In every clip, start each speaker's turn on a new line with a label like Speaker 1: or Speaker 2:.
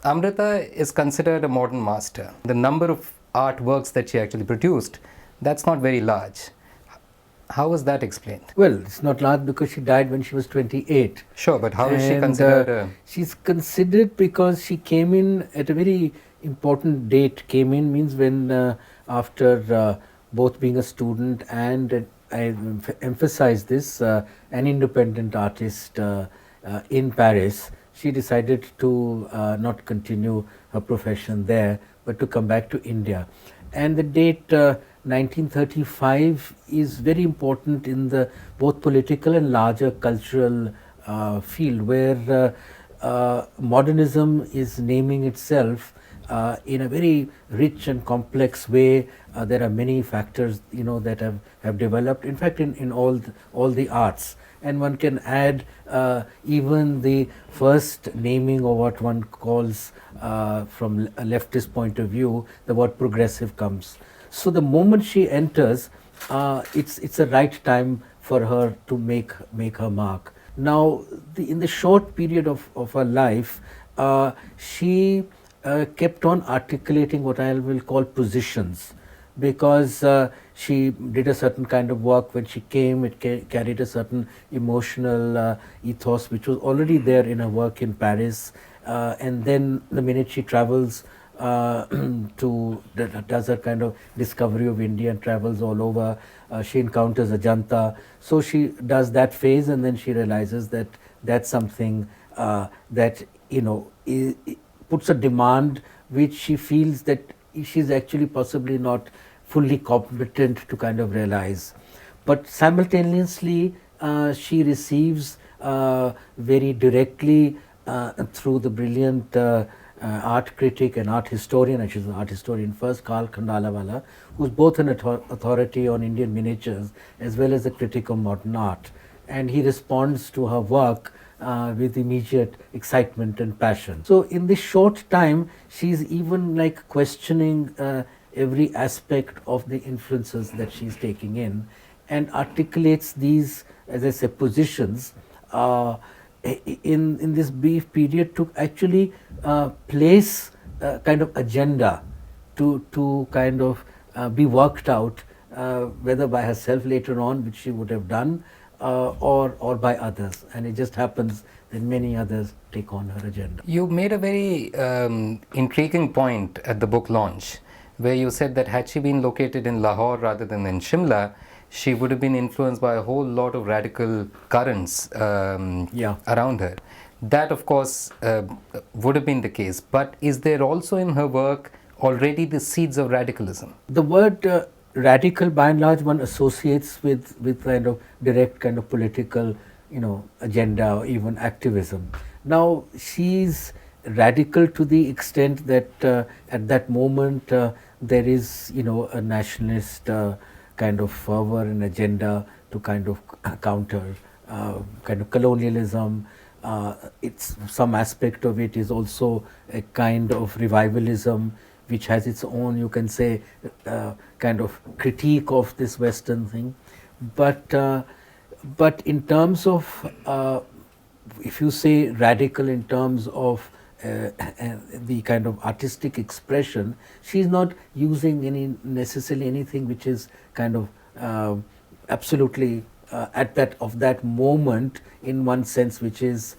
Speaker 1: Amrita is considered a modern master. The number of artworks that she actually produced, that's not very large. How was that explained?
Speaker 2: Well, it's not large because she died when she was 28.
Speaker 1: Sure, but how is she considered?
Speaker 2: She's considered because she came in at a very important date. Came in means when after both being a student and I emphasize this, an independent artist in Paris, she decided to not continue her profession there, but to come back to India. And the date 1935 is very important in the both political and larger cultural field, where modernism is naming itself in a very rich and complex way. There are many factors, that have developed. In fact, in all the arts, and one can add even the first naming of what one calls, from a leftist point of view, the word progressive comes. So the moment she enters, it's a right time for her to make her mark. Now, in the short period of her life, she kept on articulating what I will call positions, because she did a certain kind of work when she came. It carried a certain emotional ethos which was already there in her work in Paris, and then the minute she travels does a kind of discovery of India and travels all over, she encounters Ajanta. So she does that phase, and then she realizes that that's something that puts a demand which she feels that she's actually possibly not fully competent to kind of realize. But simultaneously, she receives very directly through the brilliant art critic and art historian, and she's an art historian first, Karl Khandalawala, who's both an authority on Indian miniatures as well as a critic of modern art. And he responds to her work with immediate excitement and passion. So in this short time, she's even like questioning every aspect of the influences that she's taking in, and articulates these, as I say, positions in this brief period to actually place a kind of agenda to kind of be worked out, whether by herself later on, which she would have done, or by others. And it just happens that many others take on her agenda.
Speaker 1: You made a very intriguing point at the book launch, where you said that had she been located in Lahore rather than in Shimla, she would have been influenced by a whole lot of radical currents around her. That, of course, would have been the case. But is there also in her work already the seeds of radicalism?
Speaker 2: The word radical, by and large, one associates with kind of direct kind of political, agenda or even activism. Now, she's radical to the extent that at that moment there is, a nationalist kind of fervor and agenda to kind of counter kind of colonialism. It's some aspect of it is also a kind of revivalism, which has its own, you can say, kind of critique of this Western thing. But in terms of, if you say radical in terms of the kind of artistic expression, she's not using necessarily anything which is kind of absolutely at that moment in one sense, which is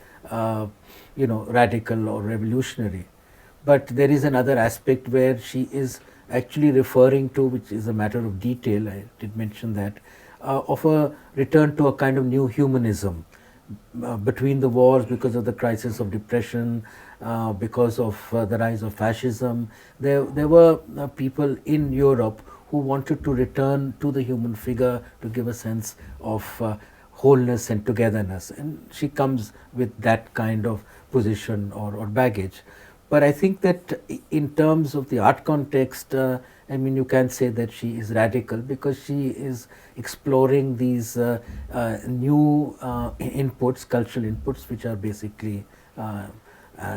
Speaker 2: radical or revolutionary. But there is another aspect where she is actually referring to, which is a matter of detail, I did mention that, of a return to a kind of new humanism. Between the wars, because of the crisis of depression, because of the rise of fascism, there were people in Europe who wanted to return to the human figure to give a sense of wholeness and togetherness. And she comes with that kind of position or baggage. But I think that in terms of the art context, you can say that she is radical because she is exploring these new inputs, cultural inputs, which are basically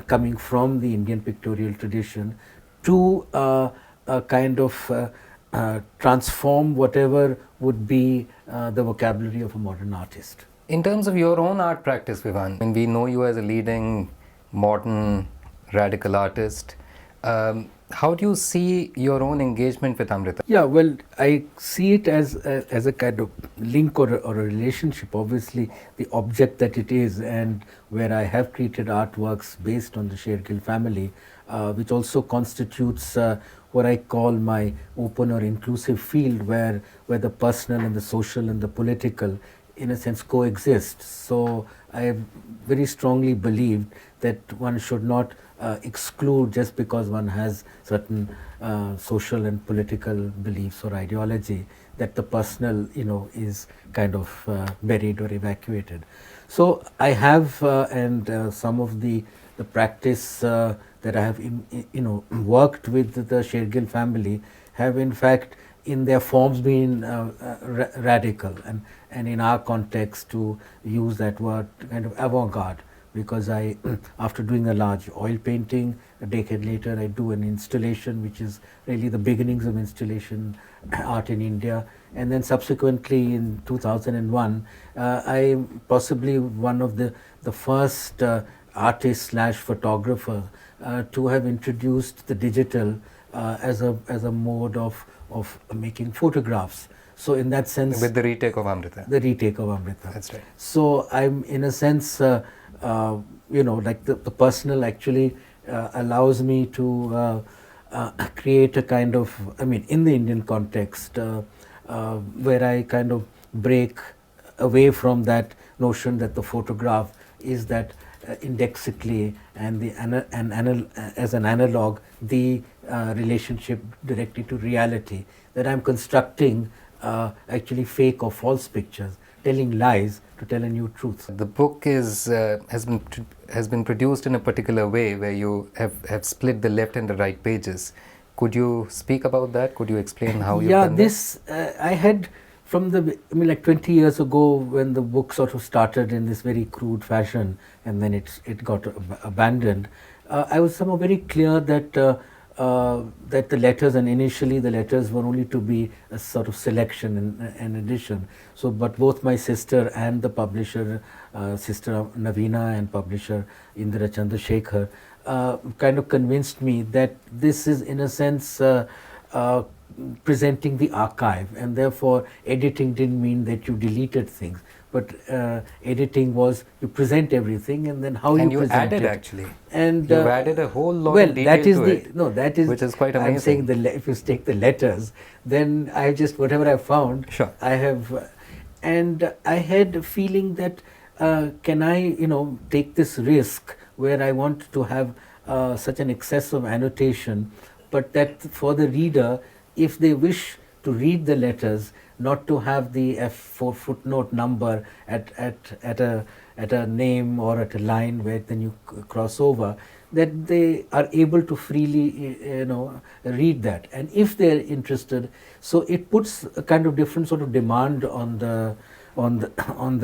Speaker 2: coming from the Indian pictorial tradition to kind of transform whatever would be the vocabulary of a modern artist.
Speaker 1: In terms of your own art practice, Vivan, and we know you as a leading modern radical artist. How do you see your own engagement with Amrita?
Speaker 2: Yeah, well, I see it as a kind of link or a relationship. Obviously, the object that it is, and where I have created artworks based on the Sher-Gil family, which also constitutes what I call my open or inclusive field, where the personal and the social and the political, in a sense, coexist. So I have very strongly believed that one should not exclude just because one has certain social and political beliefs or ideology, that the personal, is kind of buried or evacuated. So I have, and some of the practice that I have, worked with the Sher-Gil family have in fact in their forms been radical, and in our context, to use that word, kind of avant-garde, because I, after doing a large oil painting, a decade later I do an installation which is really the beginnings of installation art in India, and then subsequently in 2001 I am possibly one of the first artist slash photographer to have introduced the digital as a mode of making photographs. So in that sense,
Speaker 1: With the retake of Amrita.
Speaker 2: the retake of Amrita.
Speaker 1: That's right.
Speaker 2: So I'm in a sense, like the personal actually allows me to create a kind of, in the Indian context, where I kind of break away from that notion that the photograph is that indexically and as an analog, the relationship directly to reality, that I'm constructing actually fake or false pictures, telling lies to tell a new truth.
Speaker 1: The book has been produced in a particular way where you have split the left and the right pages. Could you speak about that? Could you explain how you've done
Speaker 2: this I had from like 20 years ago, when the book sort of started in this very crude fashion, and then it got abandoned. I was somehow very clear that that the letters, and initially the letters were only to be a sort of selection and addition. So, but both my sister and the publisher, sister Navina, and publisher Indira Chandrasekhar, kind of convinced me that this is in a sense presenting the archive, and therefore editing didn't mean that you deleted things, but editing was you present everything, and then how
Speaker 1: and
Speaker 2: you present
Speaker 1: added
Speaker 2: it.
Speaker 1: Actually,
Speaker 2: And
Speaker 1: you've added a whole lot
Speaker 2: well,
Speaker 1: of detail
Speaker 2: that is
Speaker 1: to
Speaker 2: the
Speaker 1: it,
Speaker 2: no, that is
Speaker 1: which is quite amazing.
Speaker 2: I'm saying if you take the letters, then I just whatever I found,
Speaker 1: Sure.
Speaker 2: I have, and I had a feeling that can I take this risk where I want to have such an excess of annotation, but that for the reader, if they wish to read the letters, not to have the F4 footnote number at a name or at a line where then you cross over, that they are able to freely read that, and if they're interested, so it puts a kind of different sort of demand on the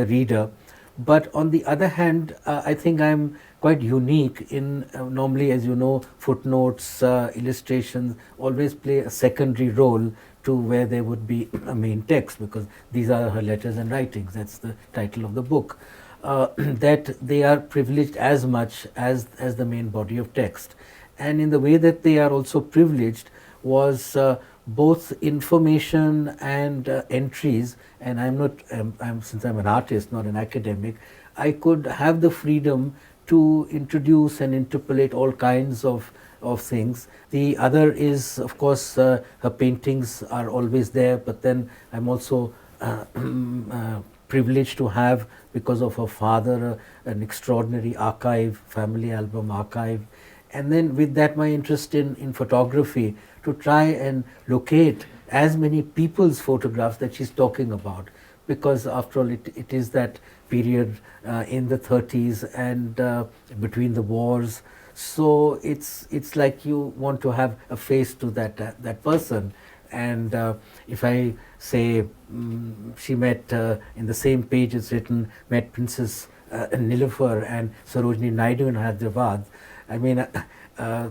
Speaker 2: reader. But on the other hand, I think I'm quite unique in normally, as you know, footnotes, illustrations always play a secondary role to where there would be a main text, because these are her letters and writings. That's the title of the book. That they are privileged as much as the main body of text, and in the way that they are also privileged was both information and entries. And I'm not, since I'm an artist, not an academic, I could have the freedom to introduce and interpolate all kinds of things. The other is, of course, her paintings are always there, but then I'm also privileged to have, because of her father, an extraordinary archive, family album archive. And then with that, my interest in photography, to try and locate as many people's photographs that she's talking about, because after all it is that period in the 30s and between the wars. So it's like you want to have a face to that person. And if I say she met in the same page it's written, met Princess Nilofer and Sarojini Naidu in Hyderabad, I mean,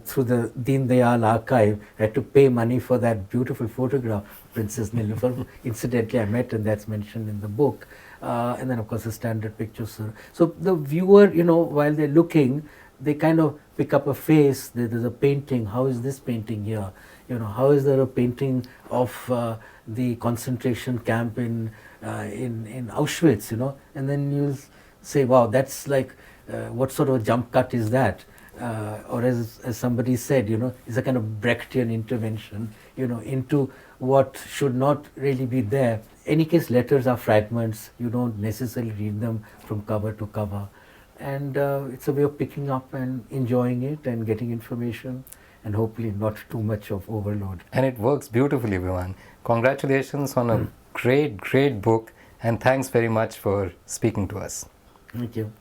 Speaker 2: through the Deen Dayal archive, I had to pay money for that beautiful photograph, Princess Nilofer. Incidentally, I met, and that's mentioned in the book. And then, of course, the standard pictures. So the viewer, while they're looking, they kind of pick up a face. There's a painting. How is this painting here? How is there a painting of the concentration camp in Auschwitz? And then you'll say, wow, that's like, what sort of jump cut is that? Or as somebody said, it's a kind of Brechtian intervention, into what should not really be there. Any case, letters are fragments. You don't necessarily read them from cover to cover. And it's a way of picking up and enjoying it and getting information, and hopefully not too much of overload.
Speaker 1: And it works beautifully, Vivan. Congratulations on a great, great book, and thanks very much for speaking to us.
Speaker 2: Thank you.